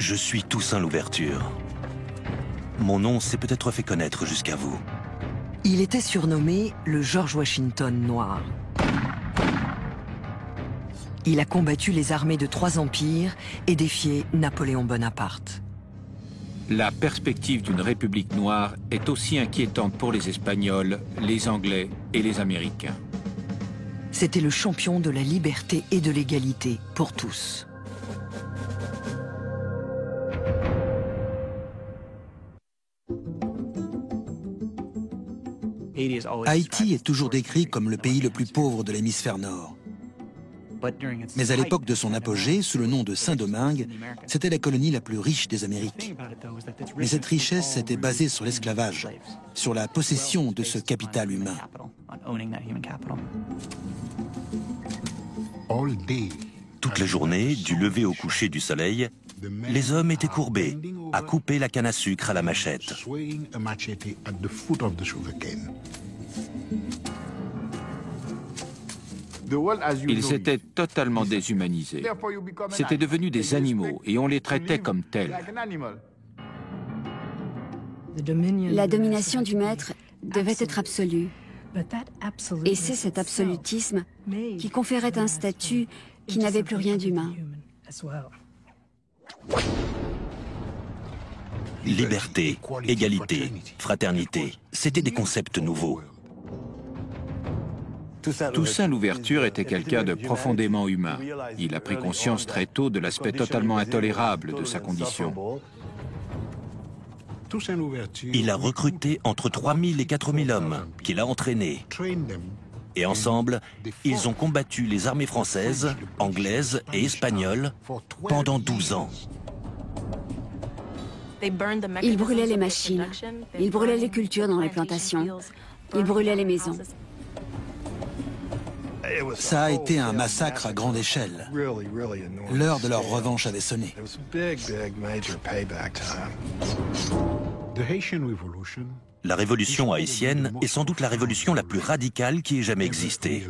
Je suis Toussaint Louverture. Mon nom s'est peut-être fait connaître jusqu'à vous. Il était surnommé le George Washington noir. Il a combattu les armées de 3 empires et défié Napoléon Bonaparte. La perspective d'une république noire est aussi inquiétante pour les Espagnols, les Anglais et les Américains. C'était le champion de la liberté et de l'égalité pour tous. Haïti est toujours décrit comme le pays le plus pauvre de l'hémisphère nord. Mais à l'époque de son apogée, sous le nom de Saint-Domingue, c'était la colonie la plus riche des Amériques. Mais cette richesse était basée sur l'esclavage, sur la possession de ce capital humain. Toute la journée, du lever au coucher du soleil, les hommes étaient courbés, à couper la canne à sucre à la machette. Ils étaient totalement déshumanisés. C'étaient devenus des animaux et on les traitait comme tels. La domination du maître devait être absolue. Et c'est cet absolutisme qui conférait un statut qui n'avait plus rien d'humain. Liberté, égalité, fraternité, c'était des concepts nouveaux. Toussaint Louverture était quelqu'un de profondément humain. Il a pris conscience très tôt de l'aspect totalement intolérable de sa condition. Il a recruté entre 3000 et 4000 hommes qu'il a entraînés. Et ensemble, ils ont combattu les armées françaises, anglaises et espagnoles pendant 12 ans. Ils brûlaient les machines, ils brûlaient les cultures dans les plantations, ils brûlaient les maisons. Ça a été un massacre à grande échelle. L'heure de leur revanche avait sonné. La révolution haïtienne est sans doute la révolution la plus radicale qui ait jamais existé.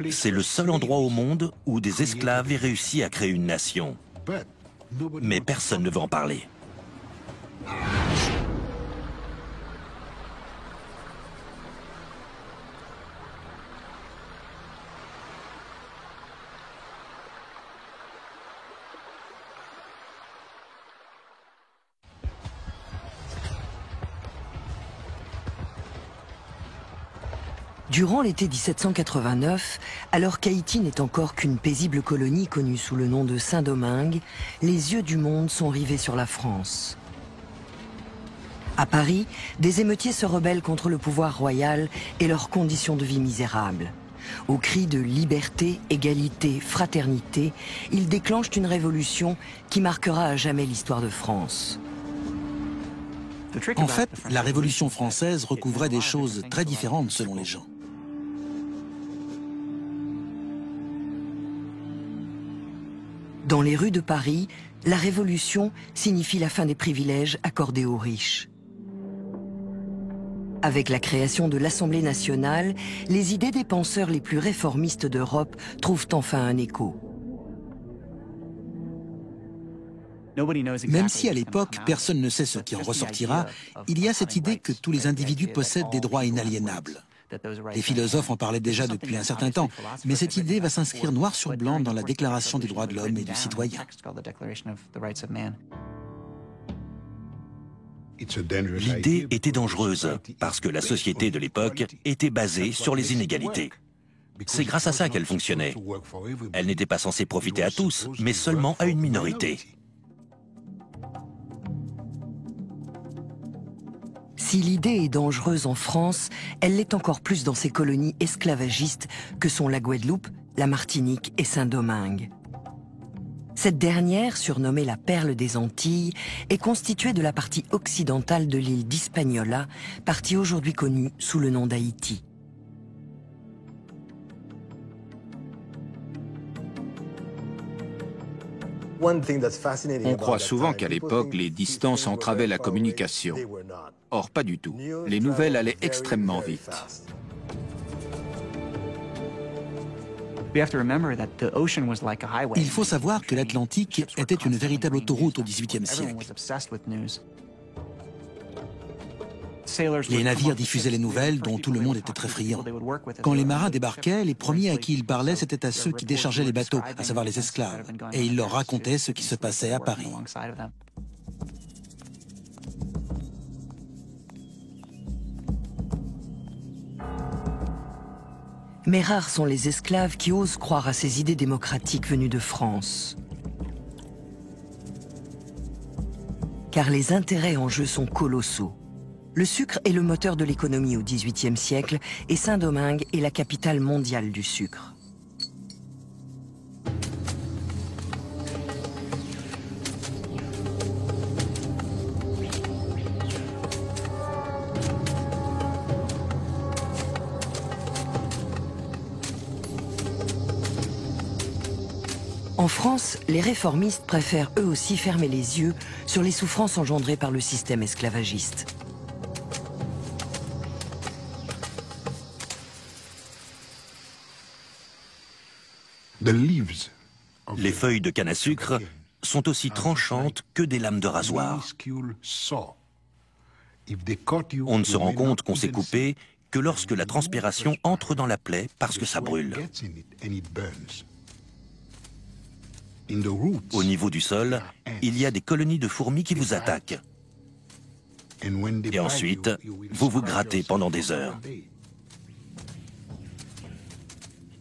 C'est le seul endroit au monde où des esclaves aient réussi à créer une nation. Mais personne ne veut en parler. Durant l'été 1789, alors qu'Haïti n'est encore qu'une paisible colonie connue sous le nom de Saint-Domingue, les yeux du monde sont rivés sur la France. À Paris, des émeutiers se rebellent contre le pouvoir royal et leurs conditions de vie misérables. Au cri de liberté, égalité, fraternité, ils déclenchent une révolution qui marquera à jamais l'histoire de France. En fait, la Révolution française recouvrait des choses très différentes selon les gens. Dans les rues de Paris, la Révolution signifie la fin des privilèges accordés aux riches. Avec la création de l'Assemblée nationale, les idées des penseurs les plus réformistes d'Europe trouvent enfin un écho. Même si à l'époque, personne ne sait ce qui en ressortira, il y a cette idée que tous les individus possèdent des droits inaliénables. Les philosophes en parlaient déjà depuis un certain temps, mais cette idée va s'inscrire noir sur blanc dans la Déclaration des droits de l'homme et du citoyen. L'idée était dangereuse parce que la société de l'époque était basée sur les inégalités. C'est grâce à ça qu'elle fonctionnait. Elle n'était pas censée profiter à tous, mais seulement à une minorité. Si l'idée est dangereuse en France, elle l'est encore plus dans ces colonies esclavagistes que sont la Guadeloupe, la Martinique et Saint-Domingue. Cette dernière, surnommée la perle des Antilles, est constituée de la partie occidentale de l'île d'Hispaniola, partie aujourd'hui connue sous le nom d'Haïti. On croit souvent qu'à l'époque, les distances entravaient la communication. Or, pas du tout. Les nouvelles allaient extrêmement vite. Il faut savoir que l'Atlantique était une véritable autoroute au XVIIIe siècle. Les navires diffusaient les nouvelles dont tout le monde était très friand. Quand les marins débarquaient, les premiers à qui ils parlaient, c'était à ceux qui déchargeaient les bateaux, à savoir les esclaves, et ils leur racontaient ce qui se passait à Paris. Mais rares sont les esclaves qui osent croire à ces idées démocratiques venues de France. Car les intérêts en jeu sont colossaux. Le sucre est le moteur de l'économie au XVIIIe siècle et Saint-Domingue est la capitale mondiale du sucre. En France, les réformistes préfèrent eux aussi fermer les yeux sur les souffrances engendrées par le système esclavagiste. Les feuilles de canne à sucre sont aussi tranchantes que des lames de rasoir. On ne se rend compte qu'on s'est coupé que lorsque la transpiration entre dans la plaie parce que ça brûle. Au niveau du sol, il y a des colonies de fourmis qui vous attaquent. Et ensuite, vous vous grattez pendant des heures.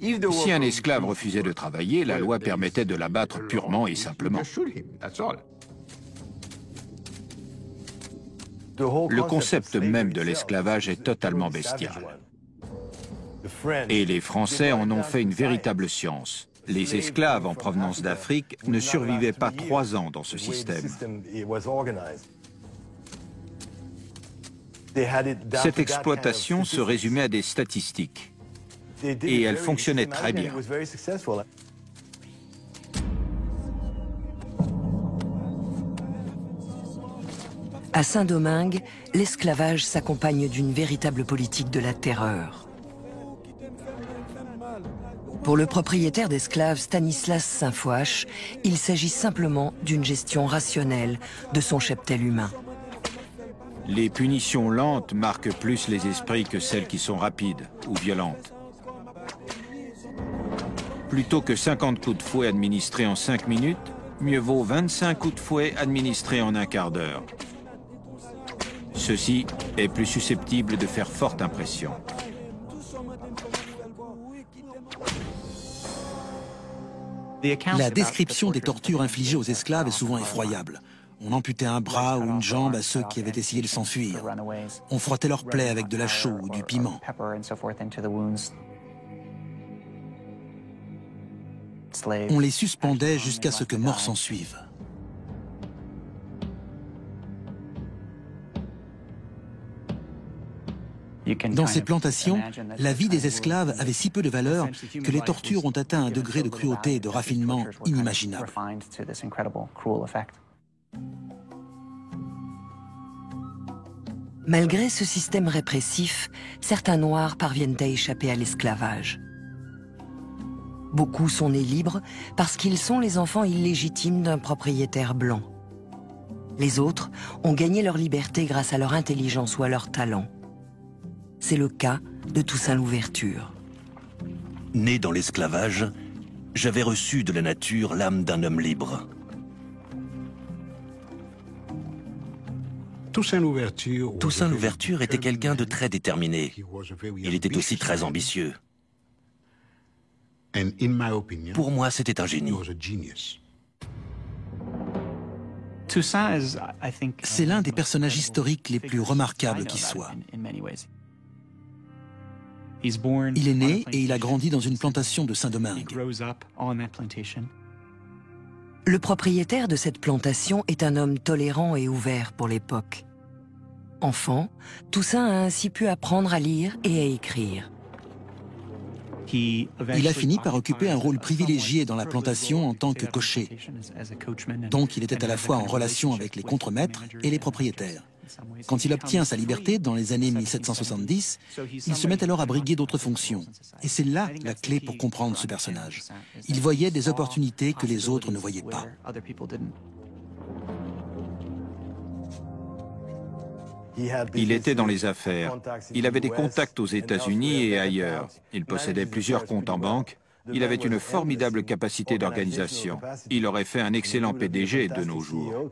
Si un esclave refusait de travailler, la loi permettait de l'abattre purement et simplement. Le concept même de l'esclavage est totalement bestial. Et les Français en ont fait une véritable science. Les esclaves en provenance d'Afrique ne survivaient pas 3 ans dans ce système. Cette exploitation se résumait à des statistiques. Et elle fonctionnait très bien. À Saint-Domingue, l'esclavage s'accompagne d'une véritable politique de la terreur. Pour le propriétaire d'esclaves Stanislas Saint-Foix, il s'agit simplement d'une gestion rationnelle de son cheptel humain. Les punitions lentes marquent plus les esprits que celles qui sont rapides ou violentes. Plutôt que 50 coups de fouet administrés en 5 minutes, mieux vaut 25 coups de fouet administrés en un quart d'heure. Ceci est plus susceptible de faire forte impression. La description des tortures infligées aux esclaves est souvent effroyable. On amputait un bras ou une jambe à ceux qui avaient essayé de s'enfuir. On frottait leurs plaies avec de la chaux ou du piment. On les suspendait jusqu'à ce que mort s'en suive. Dans ces plantations, la vie des esclaves avait si peu de valeur que les tortures ont atteint un degré de cruauté et de raffinement inimaginable. Malgré ce système répressif, certains Noirs parviennent à échapper à l'esclavage. Beaucoup sont nés libres parce qu'ils sont les enfants illégitimes d'un propriétaire blanc. Les autres ont gagné leur liberté grâce à leur intelligence ou à leur talent. C'est le cas de Toussaint Louverture. Né dans l'esclavage, j'avais reçu de la nature l'âme d'un homme libre. Toussaint Louverture était quelqu'un de très déterminé. Il était aussi très ambitieux. Pour moi, c'était un génie. C'est l'un des personnages historiques les plus remarquables qui soient. Il est né et il a grandi dans une plantation de Saint-Domingue. Le propriétaire de cette plantation est un homme tolérant et ouvert pour l'époque. Enfant, Toussaint a ainsi pu apprendre à lire et à écrire. Il a fini par occuper un rôle privilégié dans la plantation en tant que cocher. Donc il était à la fois en relation avec les contremaîtres et les propriétaires. Quand il obtient sa liberté dans les années 1770, il se met alors à briguer d'autres fonctions. Et c'est là la clé pour comprendre ce personnage. Il voyait des opportunités que les autres ne voyaient pas. Il était dans les affaires. Il avait des contacts aux États-Unis et ailleurs. Il possédait plusieurs comptes en banque. Il avait une formidable capacité d'organisation. Il aurait fait un excellent PDG de nos jours.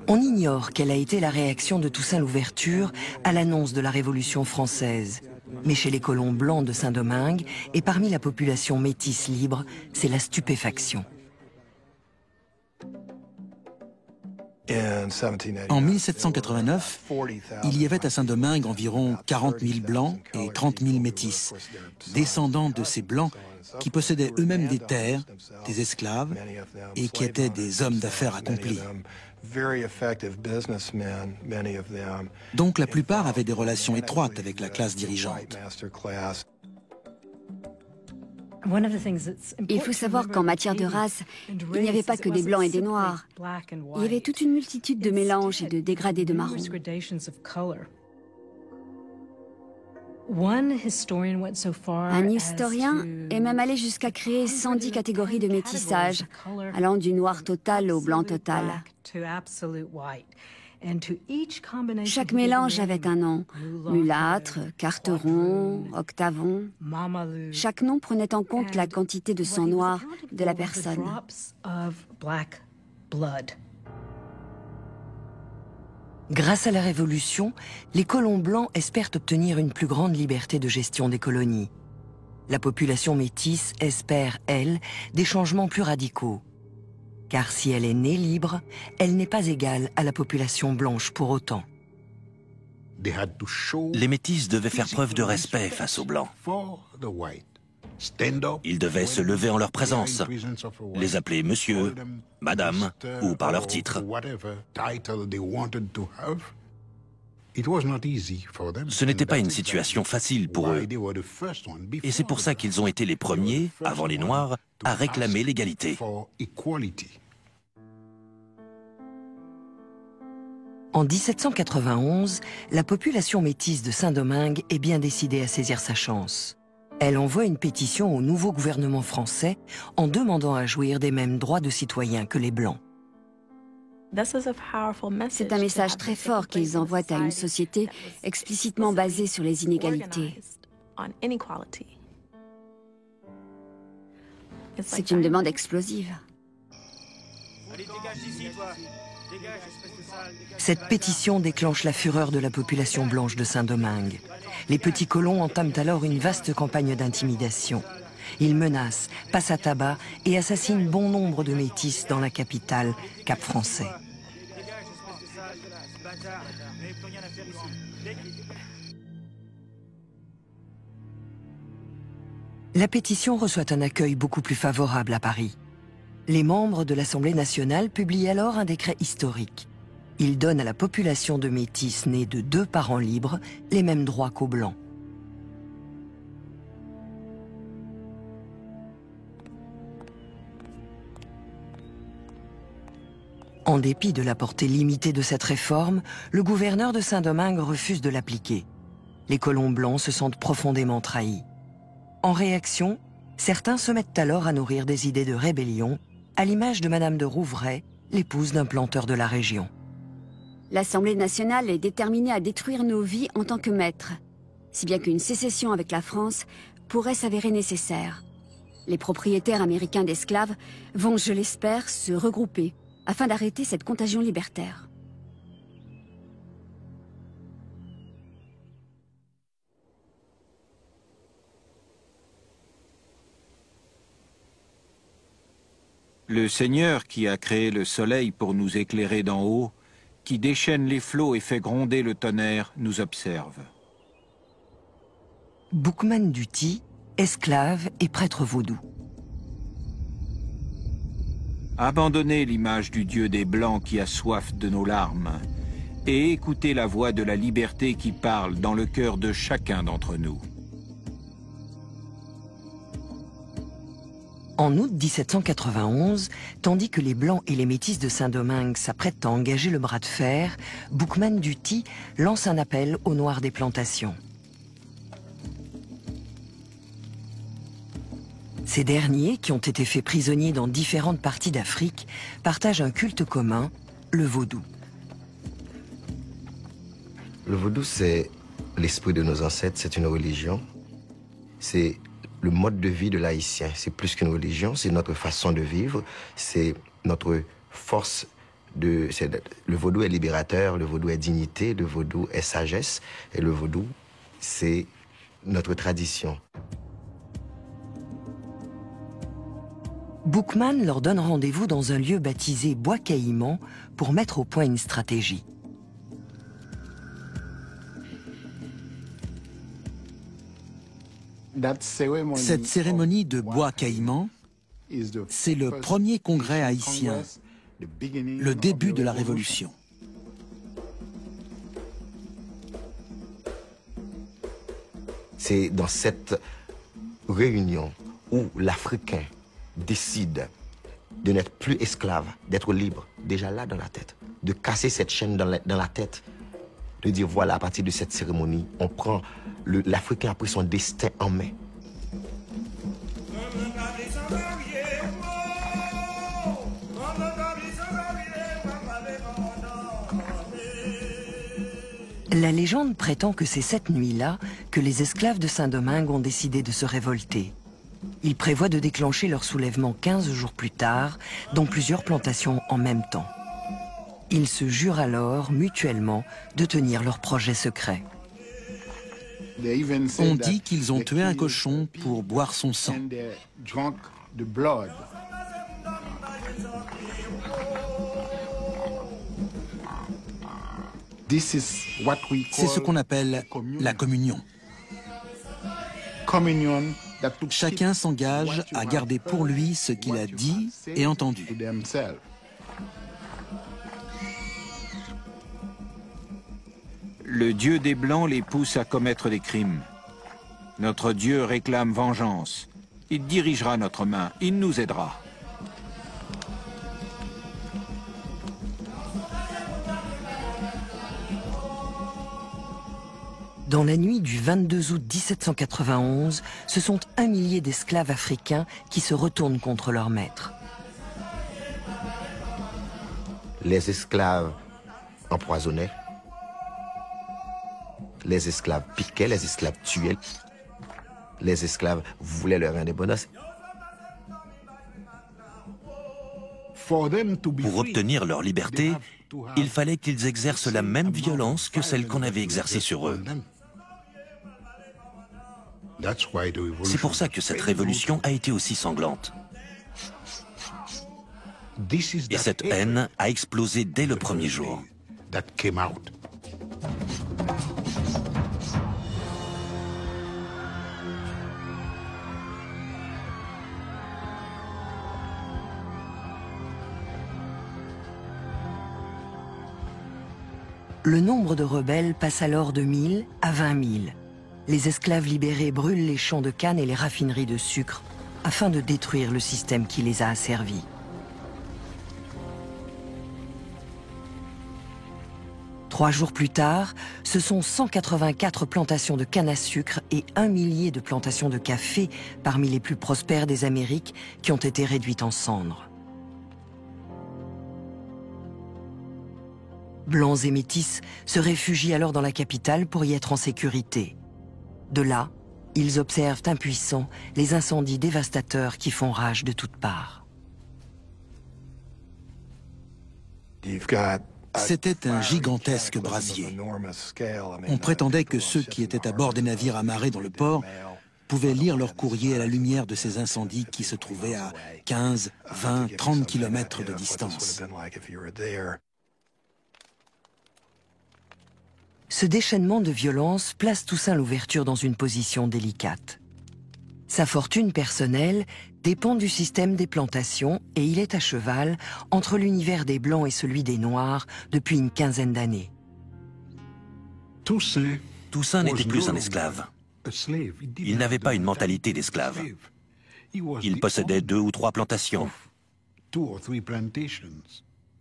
On ignore quelle a été la réaction de Toussaint Louverture à l'annonce de la Révolution française. Mais chez les colons blancs de Saint-Domingue et parmi la population métisse libre, c'est la stupéfaction. En 1789, il y avait à Saint-Domingue environ 40 000 blancs et 30 000 métis, descendants de ces blancs qui possédaient eux-mêmes des terres, des esclaves et qui étaient des hommes d'affaires accomplis. Donc la plupart avaient des relations étroites avec la classe dirigeante. Il faut savoir qu'en matière de race, il n'y avait pas que des blancs et des noirs. Il y avait toute une multitude de mélanges et de dégradés de marron. Un historien est même allé jusqu'à créer 110 catégories de métissage, allant du noir total au blanc total. Chaque mélange avait un nom, mulâtre, carteron, octavon. Chaque nom prenait en compte la quantité de sang noir de la personne. Grâce à la Révolution, les colons blancs espèrent obtenir une plus grande liberté de gestion des colonies. La population métisse espère, elle, des changements plus radicaux. Car si elle est née libre, elle n'est pas égale à la population blanche pour autant. Les métis devaient faire preuve de respect face aux blancs. Ils devaient se lever en leur présence, les appeler monsieur, madame ou par leur titre. Ce n'était pas une situation facile pour eux. Et c'est pour ça qu'ils ont été les premiers, avant les Noirs, à réclamer l'égalité. En 1791, la population métisse de Saint-Domingue est bien décidée à saisir sa chance. Elle envoie une pétition au nouveau gouvernement français en demandant à jouir des mêmes droits de citoyens que les Blancs. C'est un message très fort qu'ils envoient à une société explicitement basée sur les inégalités. C'est une demande explosive. Cette pétition déclenche la fureur de la population blanche de Saint-Domingue. Les petits colons entament alors une vaste campagne d'intimidation. Ils menacent, passent à tabac et assassinent bon nombre de métis dans la capitale, Cap-Français. La pétition reçoit un accueil beaucoup plus favorable à Paris. Les membres de l'Assemblée nationale publient alors un décret historique. Il donne à la population de métis nés de 2 parents libres les mêmes droits qu'aux Blancs. En dépit de la portée limitée de cette réforme, le gouverneur de Saint-Domingue refuse de l'appliquer. Les colons blancs se sentent profondément trahis. En réaction, certains se mettent alors à nourrir des idées de rébellion, à l'image de Madame de Rouvray, l'épouse d'un planteur de la région. L'Assemblée nationale est déterminée à détruire nos vies en tant que maîtres, si bien qu'une sécession avec la France pourrait s'avérer nécessaire. Les propriétaires américains d'esclaves vont, je l'espère, se regrouper afin d'arrêter cette contagion libertaire. Le Seigneur qui a créé le soleil pour nous éclairer d'en haut, qui déchaîne les flots et fait gronder le tonnerre, nous observe. Boukman Duty, esclave et prêtre vaudou. Abandonnez l'image du Dieu des Blancs qui a soif de nos larmes et écoutez la voix de la liberté qui parle dans le cœur de chacun d'entre nous. En août 1791, tandis que les Blancs et les Métis de Saint-Domingue s'apprêtent à engager le bras de fer, Boukman Dutty lance un appel aux Noirs des plantations. Ces derniers, qui ont été faits prisonniers dans différentes parties d'Afrique, partagent un culte commun, le vaudou. Le vaudou, c'est l'esprit de nos ancêtres, c'est une religion. C'est le mode de vie de l'Haïtien. C'est plus qu'une religion, c'est notre façon de vivre, c'est notre force de... Le vaudou est libérateur, le vaudou est dignité, le vaudou est sagesse, et le vaudou, c'est notre tradition. Boukman leur donne rendez-vous dans un lieu baptisé Bois Caïman pour mettre au point une stratégie. Cette cérémonie de Bois Caïman, c'est le premier congrès haïtien, le début de la Révolution. C'est dans cette réunion où l'Africain décide de n'être plus esclave, d'être libre, déjà là dans la tête, de casser cette chaîne dans la tête, de dire voilà, à partir de cette cérémonie, on prend, l'Africain a pris son destin en main. La légende prétend que c'est cette nuit-là que les esclaves de Saint-Domingue ont décidé de se révolter. Ils prévoient de déclencher leur soulèvement 15 jours plus tard, dans plusieurs plantations en même temps. Ils se jurent alors, mutuellement, de tenir leur projet secret. On dit qu'ils ont tué un cochon pour boire son sang. C'est ce qu'on appelle la communion. Chacun s'engage à garder pour lui ce qu'il a dit et entendu. Le Dieu des Blancs les pousse à commettre des crimes. Notre Dieu réclame vengeance. Il dirigera notre main, il nous aidera. Dans la nuit du 22 août 1791, ce sont 1 millier d'esclaves africains qui se retournent contre leur maître. Les esclaves empoisonnaient, les esclaves piquaient, les esclaves tuaient, les esclaves voulaient leur indépendance. Pour obtenir leur liberté, il fallait qu'ils exercent la même violence que celle qu'on avait exercée sur eux. C'est pour ça que cette révolution a été aussi sanglante. Et cette haine a explosé dès le premier jour. Le nombre de rebelles passe alors de 1000 à 20 000. Les esclaves libérés brûlent les champs de canne et les raffineries de sucre afin de détruire le système qui les a asservis. Trois jours plus tard, ce sont 184 plantations de canne à sucre et 1 millier de plantations de café parmi les plus prospères des Amériques qui ont été réduites en cendres. Blancs et métis se réfugient alors dans la capitale pour y être en sécurité. De là, ils observent impuissants les incendies dévastateurs qui font rage de toutes parts. C'était un gigantesque brasier. On prétendait que ceux qui étaient à bord des navires amarrés dans le port pouvaient lire leur courrier à la lumière de ces incendies qui se trouvaient à 15, 20, 30 kilomètres de distance. Ce déchaînement de violence place Toussaint Louverture dans une position délicate. Sa fortune personnelle dépend du système des plantations et il est à cheval entre l'univers des Blancs et celui des Noirs depuis une quinzaine d'années. Toussaint n'était plus un esclave. Il n'avait pas une mentalité d'esclave. Il possédait 2 ou 3 plantations.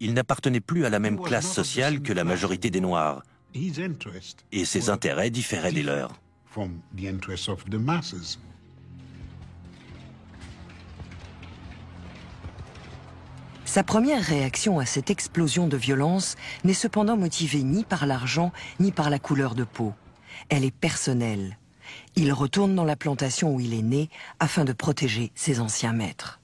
Il n'appartenait plus à la même classe sociale que la majorité des Noirs, et ses intérêts différaient des leurs. Sa première réaction à cette explosion de violence n'est cependant motivée ni par l'argent ni par la couleur de peau. Elle est personnelle. Il retourne dans la plantation où il est né afin de protéger ses anciens maîtres.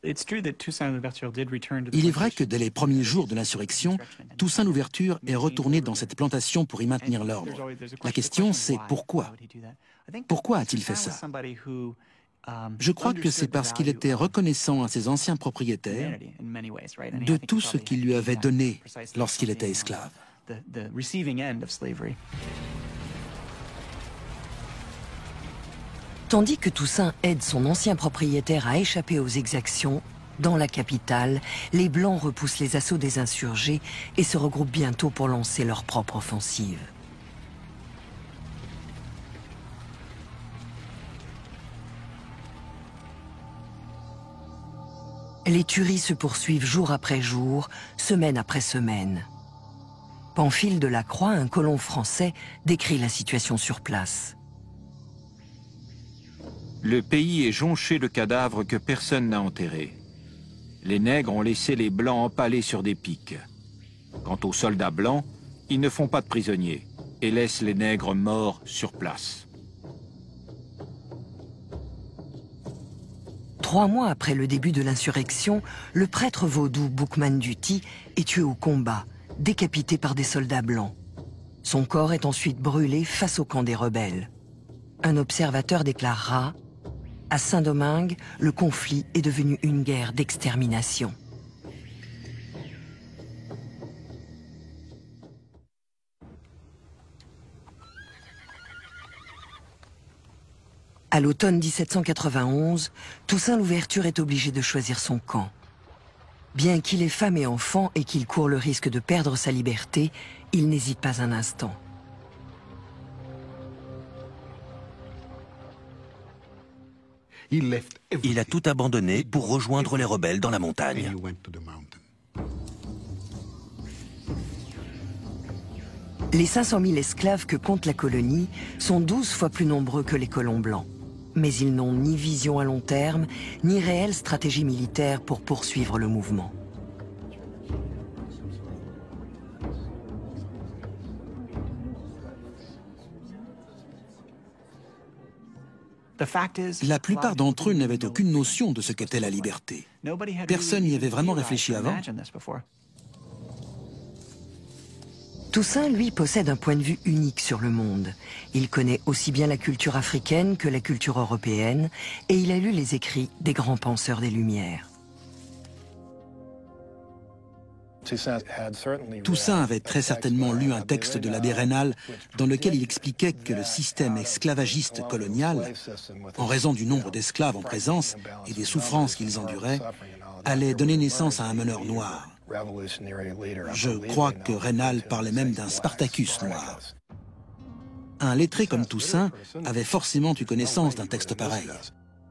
Il est vrai que dès les premiers jours de l'insurrection, Toussaint Louverture est retourné dans cette plantation pour y maintenir l'ordre. La question, c'est pourquoi? Pourquoi a-t-il fait ça? Je crois que c'est parce qu'il était reconnaissant à ses anciens propriétaires de tout ce qu'ils lui avaient donné lorsqu'il était esclave. Tandis que Toussaint aide son ancien propriétaire à échapper aux exactions, dans la capitale, les Blancs repoussent les assauts des insurgés et se regroupent bientôt pour lancer leur propre offensive. Les tueries se poursuivent jour après jour, semaine après semaine. Pamphile de la Croix, un colon français, décrit la situation sur place. Le pays est jonché de cadavres que personne n'a enterrés. Les nègres ont laissé les Blancs empalés sur des pics. Quant aux soldats blancs, ils ne font pas de prisonniers et laissent les nègres morts sur place. 3 mois après le début de l'insurrection, le prêtre vaudou Boukman Duty est tué au combat, décapité par des soldats blancs. Son corps est ensuite brûlé face au camp des rebelles. Un observateur déclarera « À Saint-Domingue, le conflit est devenu une guerre d'extermination ». À l'automne 1791, Toussaint Louverture est obligé de choisir son camp. Bien qu'il ait femme et enfant et qu'il court le risque de perdre sa liberté, il n'hésite pas un instant. Il a tout abandonné pour rejoindre les rebelles dans la montagne. Les 500 000 esclaves que compte la colonie sont 12 fois plus nombreux que les colons blancs. Mais ils n'ont ni vision à long terme, ni réelle stratégie militaire pour poursuivre le mouvement. La plupart d'entre eux n'avaient aucune notion de ce qu'était la liberté. Personne n'y avait vraiment réfléchi avant. Toussaint, lui, possède un point de vue unique sur le monde. Il connaît aussi bien la culture africaine que la culture européenne, et il a lu les écrits des grands penseurs des Lumières. Toussaint avait très certainement lu un texte de l'abbé Raynal dans lequel il expliquait que le système esclavagiste colonial, en raison du nombre d'esclaves en présence et des souffrances qu'ils enduraient, allait donner naissance à un meneur noir. Je crois que Raynal parlait même d'un Spartacus noir. Un lettré comme Toussaint avait forcément eu connaissance d'un texte pareil.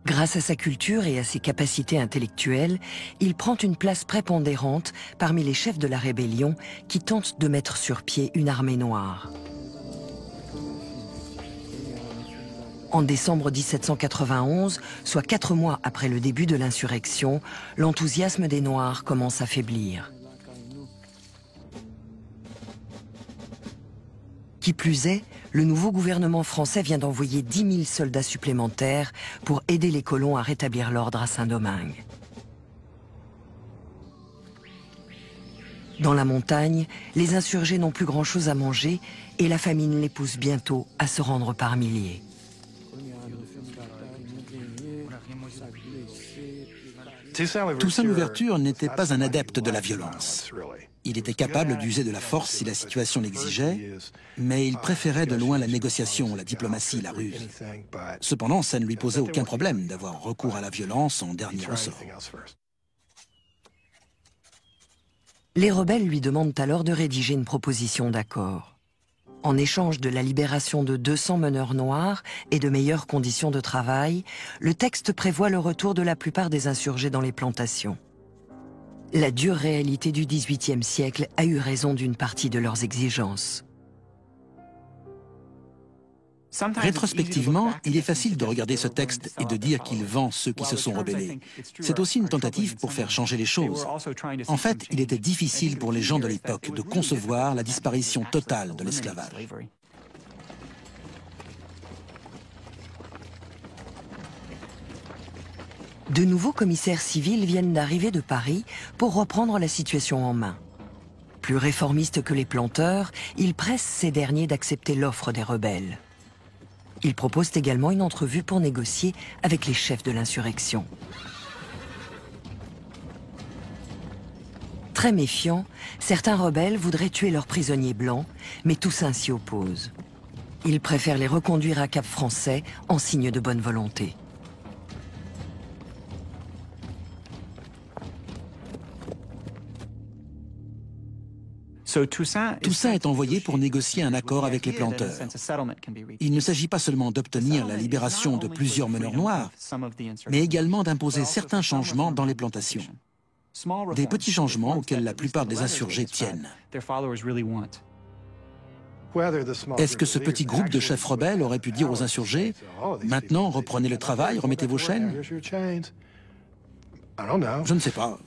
Grâce à sa culture et à ses capacités intellectuelles, il prend une place prépondérante parmi les chefs de la rébellion qui tentent de mettre sur pied une armée noire. En décembre 1791, soit 4 mois après le début de l'insurrection, l'enthousiasme des Noirs commence à faiblir. Qui plus est, le nouveau gouvernement français vient d'envoyer 10 000 soldats supplémentaires pour aider les colons à rétablir l'ordre à Saint-Domingue. Dans la montagne, les insurgés n'ont plus grand-chose à manger et la famine les pousse bientôt à se rendre par milliers. Toussaint Louverture n'était pas un adepte de la violence. Il était capable d'user de la force si la situation l'exigeait, mais il préférait de loin la négociation, la diplomatie, la ruse. Cependant, ça ne lui posait aucun problème d'avoir recours à la violence en dernier ressort. Les rebelles lui demandent alors de rédiger une proposition d'accord. En échange de la libération de 200 meneurs noirs et de meilleures conditions de travail, le texte prévoit le retour de la plupart des insurgés dans les plantations. La dure réalité du XVIIIe siècle a eu raison d'une partie de leurs exigences. Rétrospectivement, il est facile de regarder ce texte et de dire qu'il vend ceux qui se sont rebellés. C'est aussi une tentative pour faire changer les choses. En fait, il était difficile pour les gens de l'époque de concevoir la disparition totale de l'esclavage. De nouveaux commissaires civils viennent d'arriver de Paris pour reprendre la situation en main. Plus réformistes que les planteurs, ils pressent ces derniers d'accepter l'offre des rebelles. Ils proposent également une entrevue pour négocier avec les chefs de l'insurrection. Très méfiants, certains rebelles voudraient tuer leurs prisonniers blancs, mais Toussaint s'y oppose. Il préfère les reconduire à Cap Français en signe de bonne volonté. Toussaint est envoyé pour négocier un accord avec les planteurs. Il ne s'agit pas seulement d'obtenir la libération de plusieurs meneurs noirs, mais également d'imposer certains changements dans les plantations. Des petits changements auxquels la plupart des insurgés tiennent. Est-ce que ce petit groupe de chefs rebelles aurait pu dire aux insurgés « Maintenant, reprenez le travail, remettez vos chaînes » ? Je ne sais pas.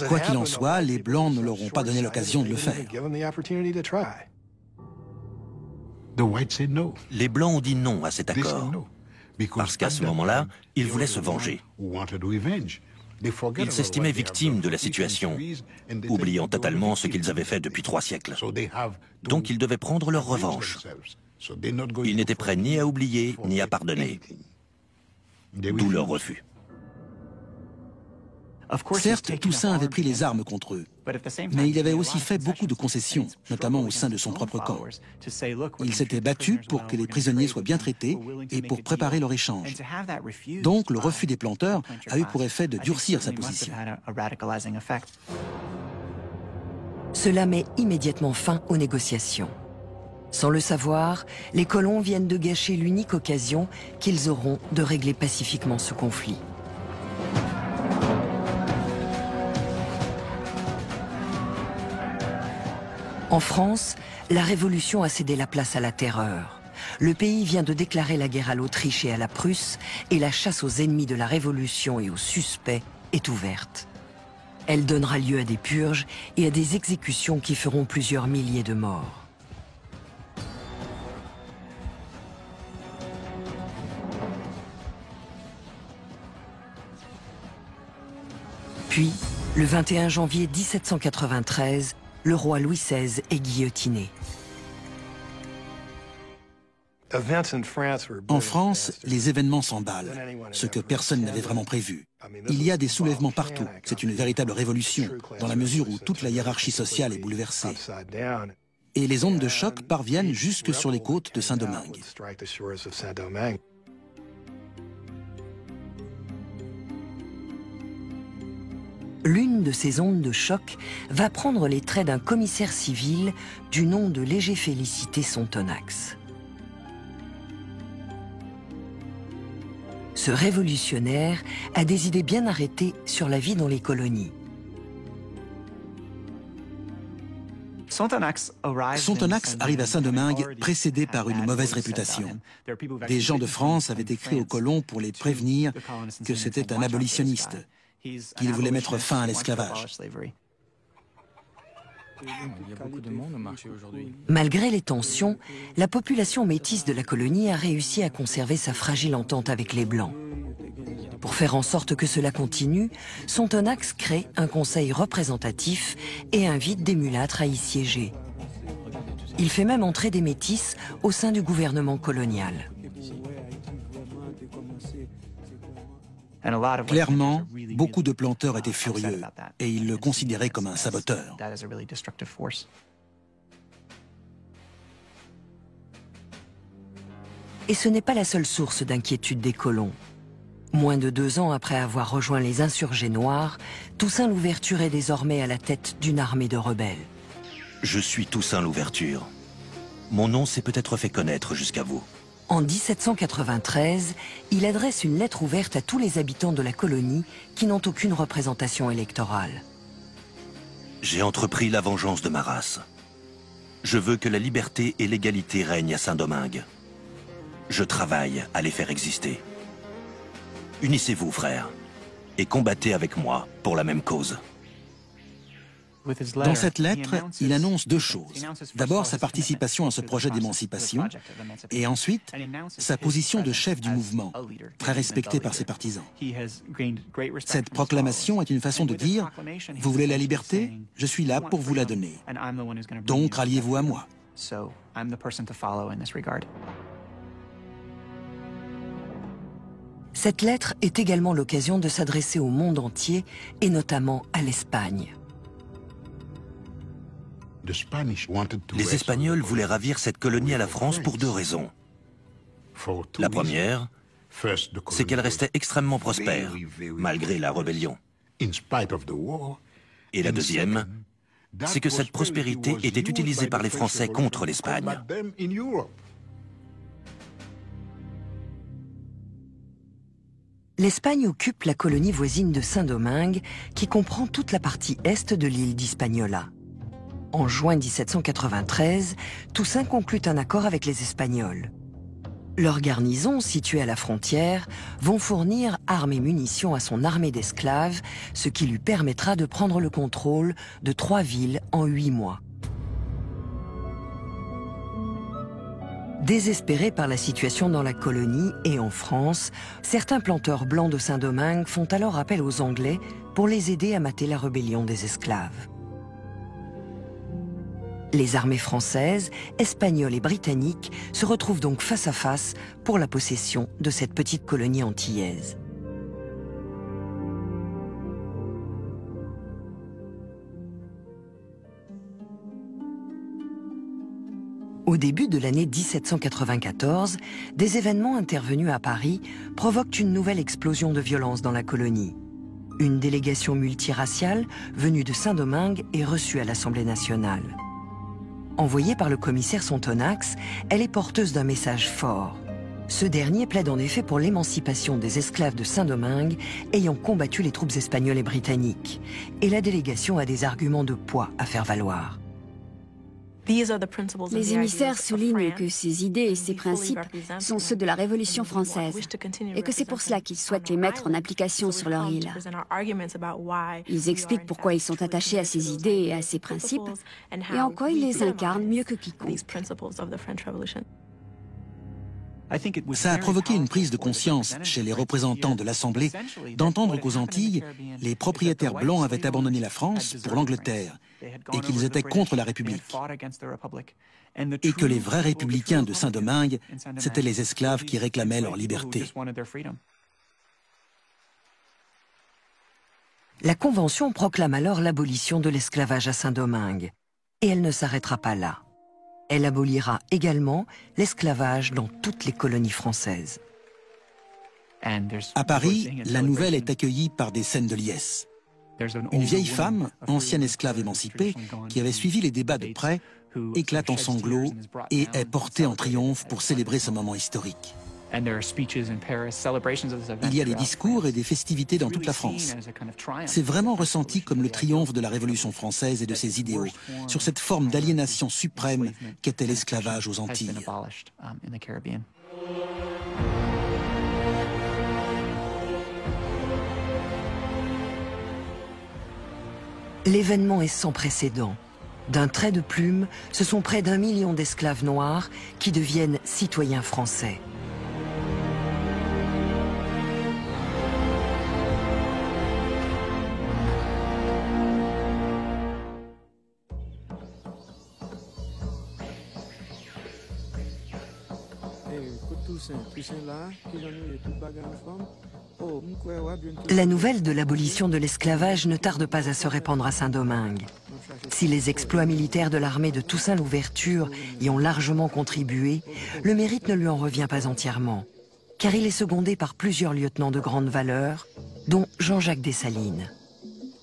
Quoi qu'il en soit, les Blancs ne leur ont pas donné l'occasion de le faire. Les Blancs ont dit non à cet accord, parce qu'à ce moment-là, ils voulaient se venger. Ils s'estimaient victimes de la situation, oubliant totalement ce qu'ils avaient fait depuis 3 siècles. Donc ils devaient prendre leur revanche. Ils n'étaient prêts ni à oublier, ni à pardonner. D'où leur refus. Certes, Toussaint avait pris les armes contre eux, mais il avait aussi fait beaucoup de concessions, notamment au sein de son propre camp. Il s'était battu pour que les prisonniers soient bien traités et pour préparer leur échange. Donc, le refus des planteurs a eu pour effet de durcir sa position. Cela met immédiatement fin aux négociations. Sans le savoir, les colons viennent de gâcher l'unique occasion qu'ils auront de régler pacifiquement ce conflit. En France, la Révolution a cédé la place à la terreur. Le pays vient de déclarer la guerre à l'Autriche et à la Prusse, et la chasse aux ennemis de la Révolution et aux suspects est ouverte. Elle donnera lieu à des purges et à des exécutions qui feront plusieurs milliers de morts. Puis, le 21 janvier 1793, le roi Louis XVI est guillotiné. En France, les événements s'emballent, ce que personne n'avait vraiment prévu. Il y a des soulèvements partout. C'est une véritable révolution, dans la mesure où toute la hiérarchie sociale est bouleversée. Et les ondes de choc parviennent jusque sur les côtes de Saint-Domingue. L'une de ces ondes de choc va prendre les traits d'un commissaire civil du nom de Léger-Félicité Sonthonax. Ce révolutionnaire a des idées bien arrêtées sur la vie dans les colonies. Sonthonax arrive à Saint-Domingue précédé par une mauvaise réputation. Des gens de France avaient écrit aux colons pour les prévenir que c'était un abolitionniste, qu'il voulait mettre fin à l'esclavage. Malgré les tensions, la population métisse de la colonie a réussi à conserver sa fragile entente avec les Blancs. Pour faire en sorte que cela continue, Sonthonax crée un conseil représentatif et invite des mulâtres à y siéger. Il fait même entrer des métis au sein du gouvernement colonial. Clairement, beaucoup de planteurs étaient furieux et ils le considéraient comme un saboteur. Et ce n'est pas la seule source d'inquiétude des colons. Moins de 2 ans après avoir rejoint les insurgés noirs, Toussaint Louverture est désormais à la tête d'une armée de rebelles. Je suis Toussaint Louverture. mon nom s'est peut-être fait connaître jusqu'à vous. En 1793, il adresse une lettre ouverte à tous les habitants de la colonie qui n'ont aucune représentation électorale. J'ai entrepris la vengeance de ma race. Je veux que la liberté et l'égalité règnent à Saint-Domingue. Je travaille à les faire exister. Unissez-vous, frères, et combattez avec moi pour la même cause. Dans cette lettre, il annonce deux choses. D'abord, sa participation à ce projet d'émancipation, et ensuite, sa position de chef du mouvement, très respecté par ses partisans. Cette proclamation est une façon de dire « Vous voulez la liberté? Je suis là pour vous la donner. Donc, ralliez-vous à moi. » Cette lettre est également l'occasion de s'adresser au monde entier, et notamment à l'Espagne. Les Espagnols voulaient ravir cette colonie à la France pour deux raisons. La première, c'est qu'elle restait extrêmement prospère, malgré la rébellion. Et la deuxième, c'est que cette prospérité était utilisée par les Français contre l'Espagne. L'Espagne occupe la colonie voisine de Saint-Domingue, qui comprend toute la partie est de l'île d'Hispaniola. En juin 1793, Toussaint conclut un accord avec les Espagnols. Leurs garnisons, situées à la frontière, vont fournir armes et munitions à son armée d'esclaves, ce qui lui permettra de prendre le contrôle de 3 villes en 8 mois. Désespérés par la situation dans la colonie et en France, certains planteurs blancs de Saint-Domingue font alors appel aux Anglais pour les aider à mater la rébellion des esclaves. Les armées françaises, espagnoles et britanniques se retrouvent donc face à face pour la possession de cette petite colonie antillaise. Au début de l'année 1794, des événements intervenus à Paris provoquent une nouvelle explosion de violence dans la colonie. Une délégation multiraciale venue de Saint-Domingue est reçue à l'Assemblée nationale. Envoyée par le commissaire Sontonax, elle est porteuse d'un message fort. Ce dernier plaide en effet pour l'émancipation des esclaves de Saint-Domingue ayant combattu les troupes espagnoles et britanniques. Et la délégation a des arguments de poids à faire valoir. Les émissaires soulignent que ces idées et ces principes sont ceux de la Révolution française et que c'est pour cela qu'ils souhaitent les mettre en application sur leur île. Ils expliquent pourquoi ils sont attachés à ces idées et à ces principes et en quoi ils les incarnent mieux que quiconque. Ça a provoqué une prise de conscience chez les représentants de l'Assemblée d'entendre qu'aux Antilles, les propriétaires blancs avaient abandonné la France pour l'Angleterre et qu'ils étaient contre la République. Et que les vrais républicains de Saint-Domingue, c'étaient les esclaves qui réclamaient leur liberté. La Convention proclame alors l'abolition de l'esclavage à Saint-Domingue. Et elle ne s'arrêtera pas là. Elle abolira également l'esclavage dans toutes les colonies françaises. À Paris, la nouvelle est accueillie par des scènes de liesse. Une vieille femme, ancienne esclave émancipée, qui avait suivi les débats de près, éclate en sanglots et est portée en triomphe pour célébrer ce moment historique. Il y a des discours et des festivités dans toute la France. C'est vraiment ressenti comme le triomphe de la Révolution française et de ses idéaux, sur cette forme d'aliénation suprême qu'était l'esclavage aux Antilles. L'événement est sans précédent. D'un trait de plume, ce sont près d'1 million d'esclaves noirs qui deviennent citoyens français. La nouvelle de l'abolition de l'esclavage ne tarde pas à se répandre à Saint-Domingue. Si les exploits militaires de l'armée de Toussaint Louverture y ont largement contribué, le mérite ne lui en revient pas entièrement, car il est secondé par plusieurs lieutenants de grande valeur, dont Jean-Jacques Dessalines.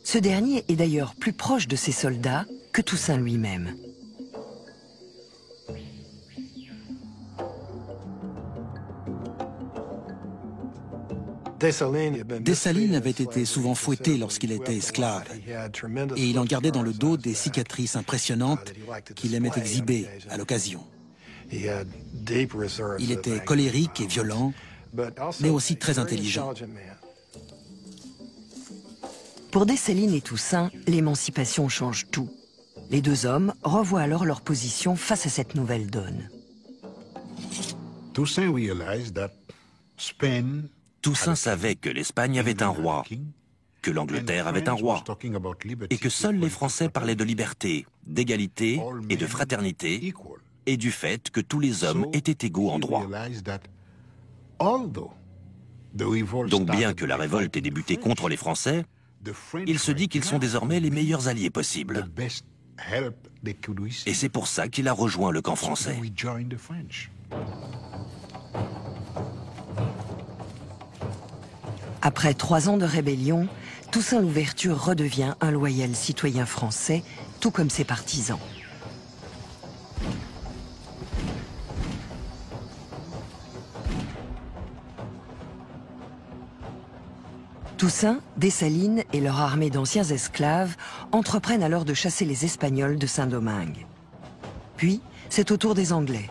Ce dernier est d'ailleurs plus proche de ses soldats que Toussaint lui-même. Dessalines avait été souvent fouetté lorsqu'il était esclave, et il en gardait dans le dos des cicatrices impressionnantes qu'il aimait exhiber à l'occasion. Il était colérique et violent, mais aussi très intelligent. Pour Dessalines et Toussaint, l'émancipation change tout. Les deux hommes revoient alors leur position face à cette nouvelle donne. Toussaint savait que l'Espagne avait un roi, que l'Angleterre avait un roi, et que seuls les Français parlaient de liberté, d'égalité et de fraternité, et du fait que tous les hommes étaient égaux en droit. Donc bien que la révolte ait débuté contre les Français, il se dit qu'ils sont désormais les meilleurs alliés possibles. Et c'est pour ça qu'il a rejoint le camp français. Après 3 ans de rébellion, Toussaint Louverture redevient un loyal citoyen français, tout comme ses partisans. Toussaint, Dessalines et leur armée d'anciens esclaves entreprennent alors de chasser les Espagnols de Saint-Domingue. Puis, c'est au tour des Anglais.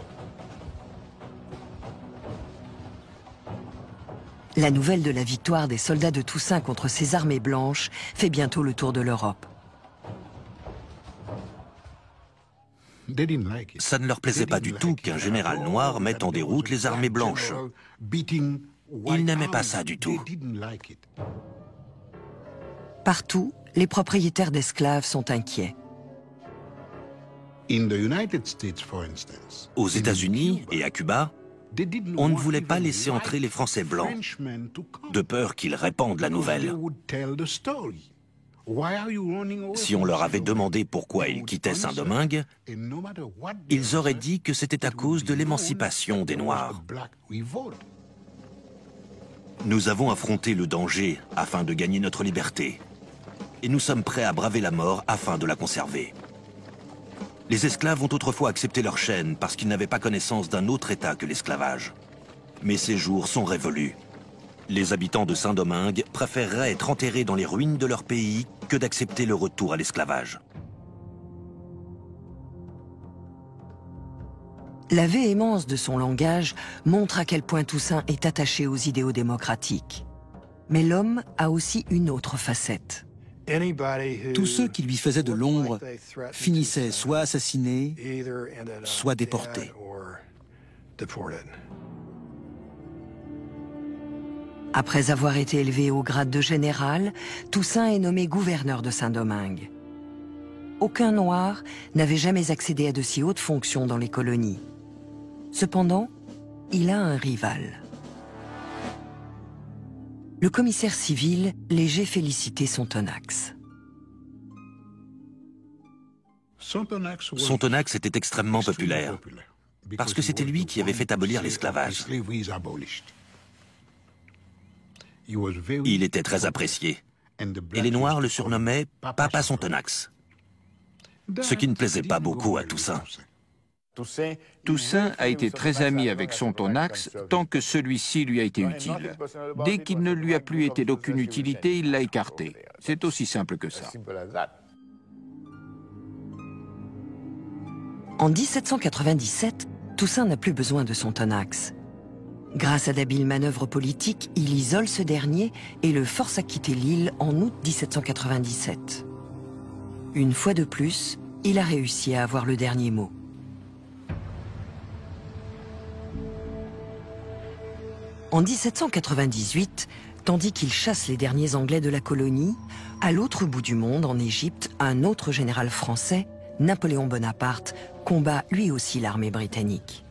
La nouvelle de la victoire des soldats de Toussaint contre ces armées blanches fait bientôt le tour de l'Europe. Ça ne leur plaisait pas du tout qu'un général noir mette en déroute les armées blanches. Ils n'aimaient pas ça du tout. Partout, les propriétaires d'esclaves sont inquiets. Aux États-Unis et à Cuba, on ne voulait pas laisser entrer les Français blancs, de peur qu'ils répandent la nouvelle. Si on leur avait demandé pourquoi ils quittaient Saint-Domingue, ils auraient dit que c'était à cause de l'émancipation des Noirs. Nous avons affronté le danger afin de gagner notre liberté. Et nous sommes prêts à braver la mort afin de la conserver. Les esclaves ont autrefois accepté leur chaîne parce qu'ils n'avaient pas connaissance d'un autre État que l'esclavage. Mais ces jours sont révolus. Les habitants de Saint-Domingue préféreraient être enterrés dans les ruines de leur pays que d'accepter le retour à l'esclavage. La véhémence de son langage montre à quel point Toussaint est attaché aux idéaux démocratiques. Mais l'homme a aussi une autre facette. Tous ceux qui lui faisaient de l'ombre finissaient soit assassinés, soit déportés. Après avoir été élevé au grade de général, Toussaint est nommé gouverneur de Saint-Domingue. Aucun noir n'avait jamais accédé à de si hautes fonctions dans les colonies. Cependant, il a un rival. Le commissaire civil Léger Félicité Sontonax. Sontonax était extrêmement populaire, parce que c'était lui qui avait fait abolir l'esclavage. Il était très apprécié, et les Noirs le surnommaient Papa Sontonax, ce qui ne plaisait pas beaucoup à Toussaint. Toussaint a été très ami avec Sontonax tant que celui-ci lui a été utile. Dès qu'il ne lui a plus été d'aucune utilité, il l'a écarté. C'est aussi simple que ça. En 1797, Toussaint n'a plus besoin de Sontonax. Grâce à d'habiles manœuvres politiques, il isole ce dernier et le force à quitter l'île en août 1797. Une fois de plus, il a réussi à avoir le dernier mot. En 1798, tandis qu'il chasse les derniers Anglais de la colonie, à l'autre bout du monde, en Égypte, un autre général français, Napoléon Bonaparte, combat lui aussi l'armée britannique.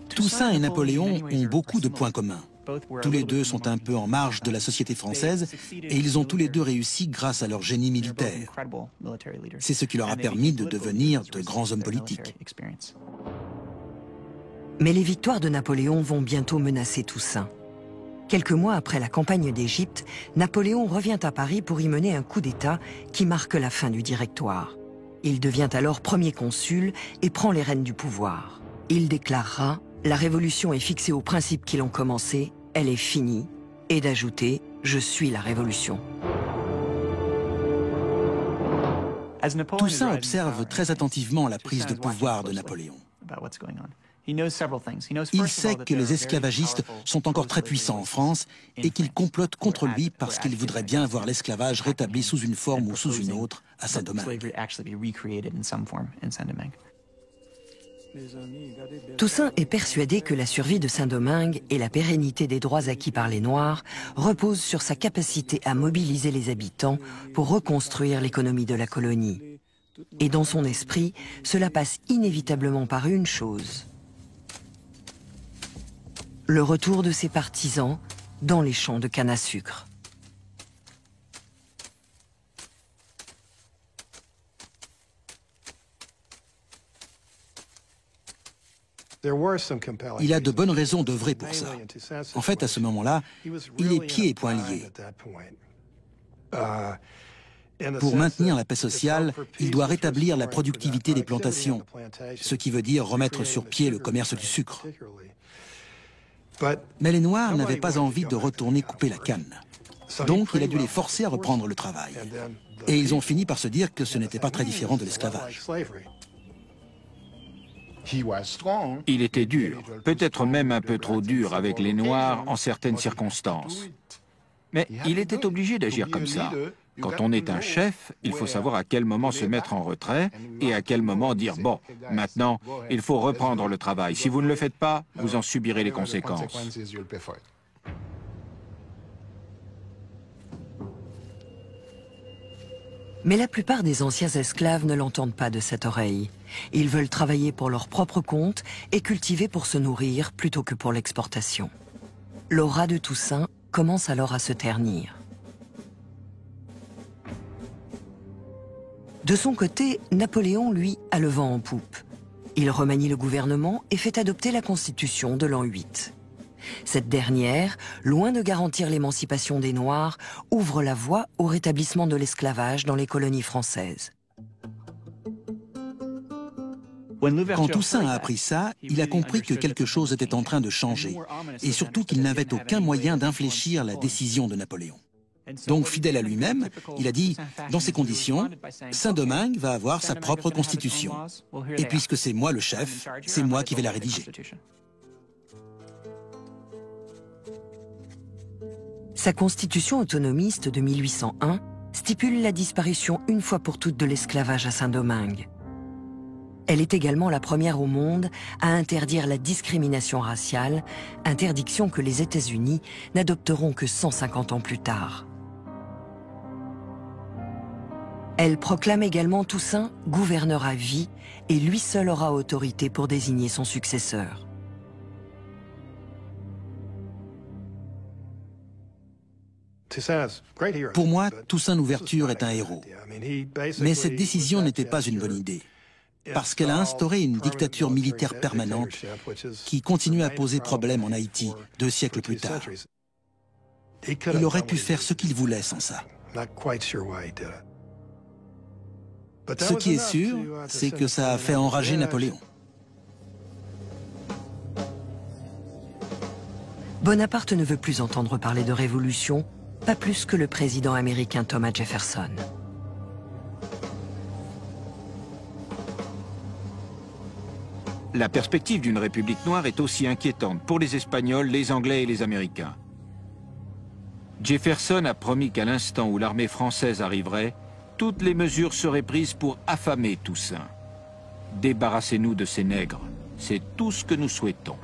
Toussaint et Napoléon ont beaucoup de points communs. Tous les deux sont un peu en marge de la société française et ils ont tous les deux réussi grâce à leur génie militaire. C'est ce qui leur a permis de devenir de grands hommes politiques. Mais les victoires de Napoléon vont bientôt menacer Toussaint. Quelques mois après la campagne d'Égypte, Napoléon revient à Paris pour y mener un coup d'État qui marque la fin du Directoire. Il devient alors premier consul et prend les rênes du pouvoir. Il déclarera « La révolution est fixée aux principes qui l'ont commencée, elle est finie », et d'ajouter « Je suis la révolution ». Toussaint observe très attentivement la prise de pouvoir de Napoléon. Il sait que les esclavagistes sont encore très puissants en France et qu'ils complotent contre lui parce qu'ils voudraient bien voir l'esclavage rétabli sous une forme ou sous une autre à Saint-Domingue. Toussaint est persuadé que la survie de Saint-Domingue et la pérennité des droits acquis par les Noirs reposent sur sa capacité à mobiliser les habitants pour reconstruire l'économie de la colonie. Et dans son esprit, cela passe inévitablement par une chose: le retour de ses partisans dans les champs de canne à sucre. Il a de bonnes raisons d'œuvrer pour ça. En fait, à ce moment-là, il est pieds et poings liés. Pour maintenir la paix sociale, il doit rétablir la productivité des plantations, ce qui veut dire remettre sur pied le commerce du sucre. Mais les Noirs n'avaient pas envie de retourner couper la canne. Donc il a dû les forcer à reprendre le travail. Et ils ont fini par se dire que ce n'était pas très différent de l'esclavage. Il était dur, peut-être même un peu trop dur avec les Noirs en certaines circonstances. Mais il était obligé d'agir comme ça. Quand on est un chef, il faut savoir à quel moment se mettre en retrait et à quel moment dire « bon, maintenant, il faut reprendre le travail. Si vous ne le faites pas, vous en subirez les conséquences ». Mais la plupart des anciens esclaves ne l'entendent pas de cette oreille. Ils veulent travailler pour leur propre compte et cultiver pour se nourrir plutôt que pour l'exportation. L'aura de Toussaint commence alors à se ternir. De son côté, Napoléon, lui, a le vent en poupe. Il remanie le gouvernement et fait adopter la Constitution de l'an 8. Cette dernière, loin de garantir l'émancipation des Noirs, ouvre la voie au rétablissement de l'esclavage dans les colonies françaises. Quand Toussaint a appris ça, il a compris que quelque chose était en train de changer, et surtout qu'il n'avait aucun moyen d'infléchir la décision de Napoléon. Donc, fidèle à lui-même, il a dit « Dans ces conditions, Saint-Domingue va avoir sa propre constitution. Et puisque c'est moi le chef, c'est moi qui vais la rédiger. » Sa constitution autonomiste de 1801 stipule la disparition une fois pour toutes de l'esclavage à Saint-Domingue. Elle est également la première au monde à interdire la discrimination raciale, interdiction que les États-Unis n'adopteront que 150 ans plus tard. Elle proclame également Toussaint gouverneur à vie et lui seul aura autorité pour désigner son successeur. Pour moi, Toussaint Louverture est un héros. Mais cette décision n'était pas une bonne idée, parce qu'elle a instauré une dictature militaire permanente qui continue à poser problème en Haïti 2 siècles plus tard. Il aurait pu faire ce qu'il voulait sans ça. Ce qui est sûr, c'est que ça a fait enrager Napoléon. Bonaparte ne veut plus entendre parler de révolution, pas plus que le président américain Thomas Jefferson. La perspective d'une république noire est aussi inquiétante pour les Espagnols, les Anglais et les Américains. Jefferson a promis qu'à l'instant où l'armée française arriverait, toutes les mesures seraient prises pour affamer Toussaint. Débarrassez-nous de ces nègres, c'est tout ce que nous souhaitons.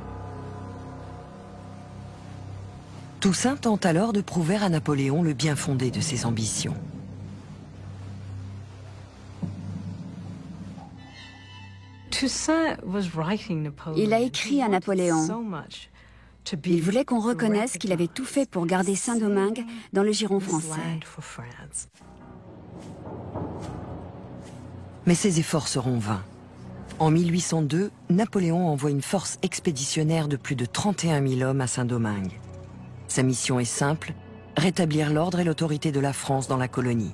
Toussaint tente alors de prouver à Napoléon le bien fondé de ses ambitions. Il a écrit à Napoléon. Il voulait qu'on reconnaisse qu'il avait tout fait pour garder Saint-Domingue dans le giron français. Mais ses efforts seront vains. En 1802, Napoléon envoie une force expéditionnaire de plus de 31 000 hommes à Saint-Domingue. Sa mission est simple, rétablir l'ordre et l'autorité de la France dans la colonie.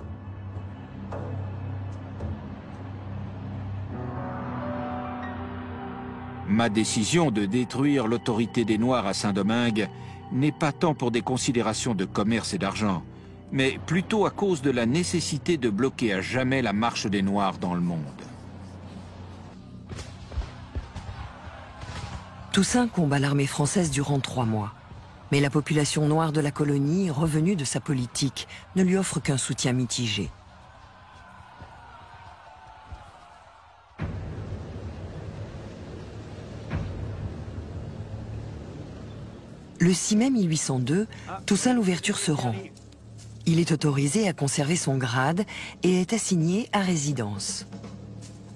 Ma décision de détruire l'autorité des Noirs à Saint-Domingue n'est pas tant pour des considérations de commerce et d'argent, mais plutôt à cause de la nécessité de bloquer à jamais la marche des Noirs dans le monde. Toussaint combat l'armée française durant 3 mois. Mais la population noire de la colonie, revenue de sa politique, ne lui offre qu'un soutien mitigé. Le 6 mai 1802, Toussaint Louverture se rend. Il est autorisé à conserver son grade et est assigné à résidence.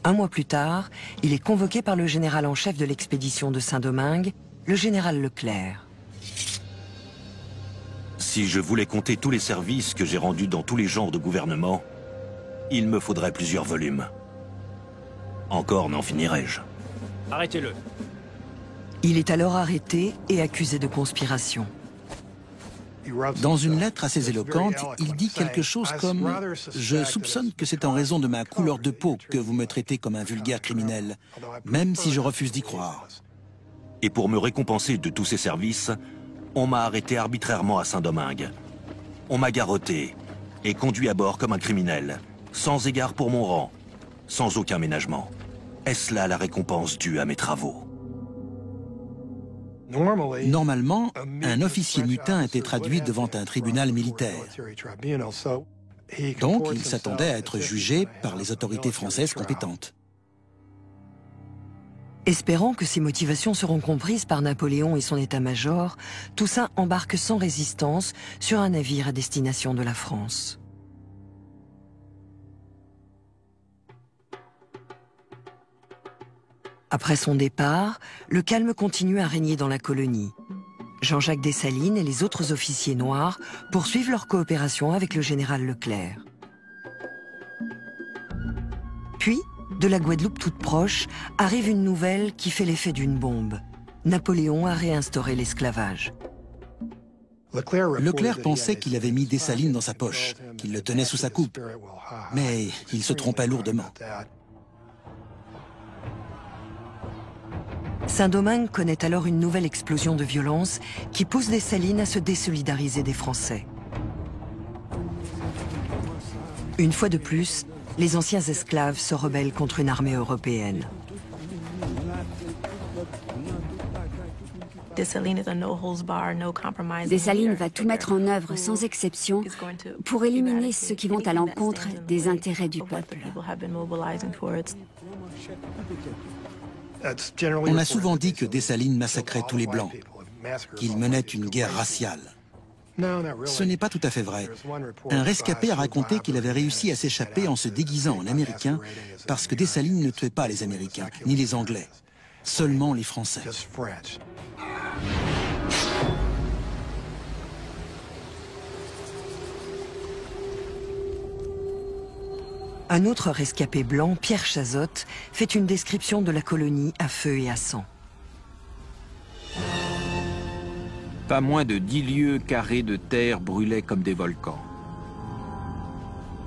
1 mois plus tard, il est convoqué par le général en chef de l'expédition de Saint-Domingue, le général Leclerc. Si je voulais compter tous les services que j'ai rendus dans tous les genres de gouvernement, il me faudrait plusieurs volumes. Encore n'en finirais-je. Arrêtez-le. Il est alors arrêté et accusé de conspiration. Dans une lettre assez éloquente, il dit quelque chose comme « Je soupçonne que c'est en raison de ma couleur de peau que vous me traitez comme un vulgaire criminel, même si je refuse d'y croire. » Et pour me récompenser de tous ces services, on m'a arrêté arbitrairement à Saint-Domingue. On m'a garrotté et conduit à bord comme un criminel, sans égard pour mon rang, sans aucun ménagement. Est-ce là la récompense due à mes travaux ? Normalement, un officier mutin était traduit devant un tribunal militaire. Donc, il s'attendait à être jugé par les autorités françaises compétentes. Espérant que ses motivations seront comprises par Napoléon et son état-major, Toussaint embarque sans résistance sur un navire à destination de la France. Après son départ, le calme continue à régner dans la colonie. Jean-Jacques Dessalines et les autres officiers noirs poursuivent leur coopération avec le général Leclerc. Puis, de la Guadeloupe toute proche, arrive une nouvelle qui fait l'effet d'une bombe. Napoléon a réinstauré l'esclavage. Leclerc pensait qu'il avait mis Dessalines dans sa poche, qu'il le tenait sous sa coupe. Mais il se trompait lourdement. Saint-Domingue connaît alors une nouvelle explosion de violence qui pousse Dessalines à se désolidariser des Français. Une fois de plus, les anciens esclaves se rebellent contre une armée européenne. Dessalines va tout mettre en œuvre sans exception pour éliminer ceux qui vont à l'encontre des intérêts du peuple. On a souvent dit que Dessalines massacrait tous les Blancs, qu'il menait une guerre raciale. Ce n'est pas tout à fait vrai. Un rescapé a raconté qu'il avait réussi à s'échapper en se déguisant en Américain parce que Dessalines ne tuait pas les Américains, ni les Anglais, seulement les Français. Un autre rescapé blanc, Pierre Chazotte, fait une description de la colonie à feu et à sang. Pas moins de 10 lieues carrées de terre brûlaient comme des volcans.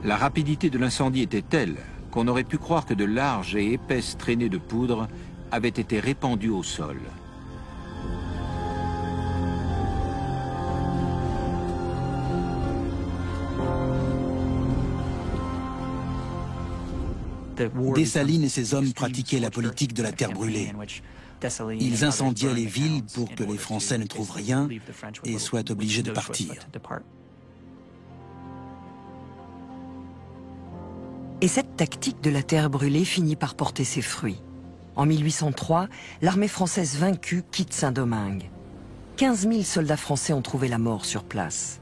La rapidité de l'incendie était telle qu'on aurait pu croire que de larges et épaisses traînées de poudre avaient été répandues au sol. Dessalines et ses hommes pratiquaient la politique de la terre brûlée. Ils incendiaient les villes pour que les Français ne trouvent rien et soient obligés de partir. Et cette tactique de la terre brûlée finit par porter ses fruits. En 1803, l'armée française vaincue quitte Saint-Domingue. 15 000 soldats français ont trouvé la mort sur place.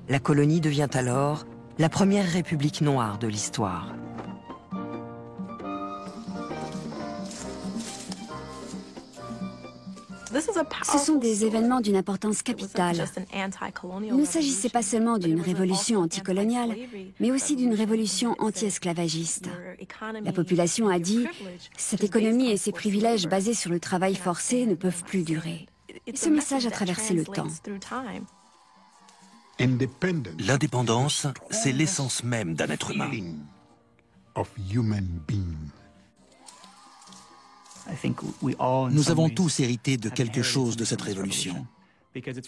La colonie devient alors la première république noire de l'histoire. Ce sont des événements d'une importance capitale. Il ne s'agissait pas seulement d'une révolution anticoloniale, mais aussi d'une révolution anti-esclavagiste. La population a dit « Cette économie et ces privilèges basés sur le travail forcé ne peuvent plus durer ». Ce message a traversé le temps. L'indépendance, c'est l'essence même d'un être humain. Nous avons tous hérité de quelque chose de cette révolution,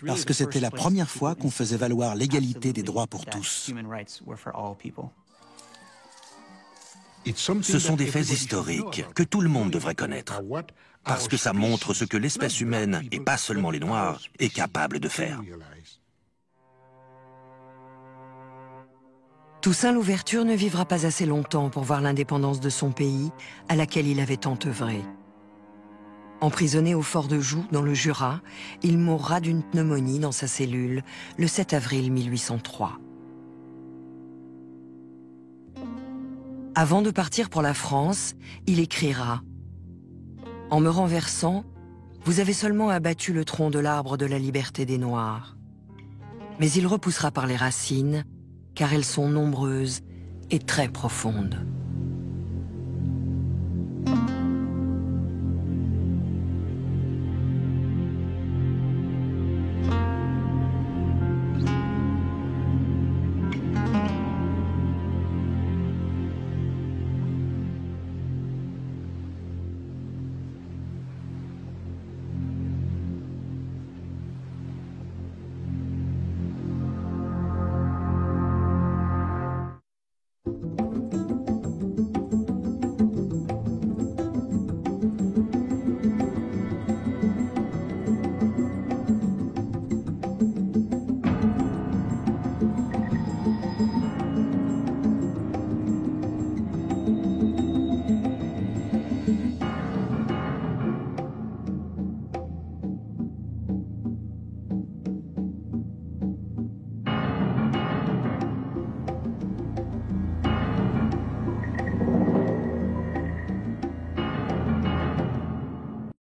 parce que c'était la première fois qu'on faisait valoir l'égalité des droits pour tous. Ce sont des faits historiques que tout le monde devrait connaître, parce que ça montre ce que l'espèce humaine, et pas seulement les Noirs, est capable de faire. Toussaint Louverture ne vivra pas assez longtemps pour voir l'indépendance de son pays, à laquelle il avait tant œuvré. Emprisonné au fort de Joux, dans le Jura, il mourra d'une pneumonie dans sa cellule le 7 avril 1803. Avant de partir pour la France, il écrira « En me renversant, vous avez seulement abattu le tronc de l'arbre de la liberté des Noirs. Mais il repoussera par les racines, car elles sont nombreuses et très profondes. »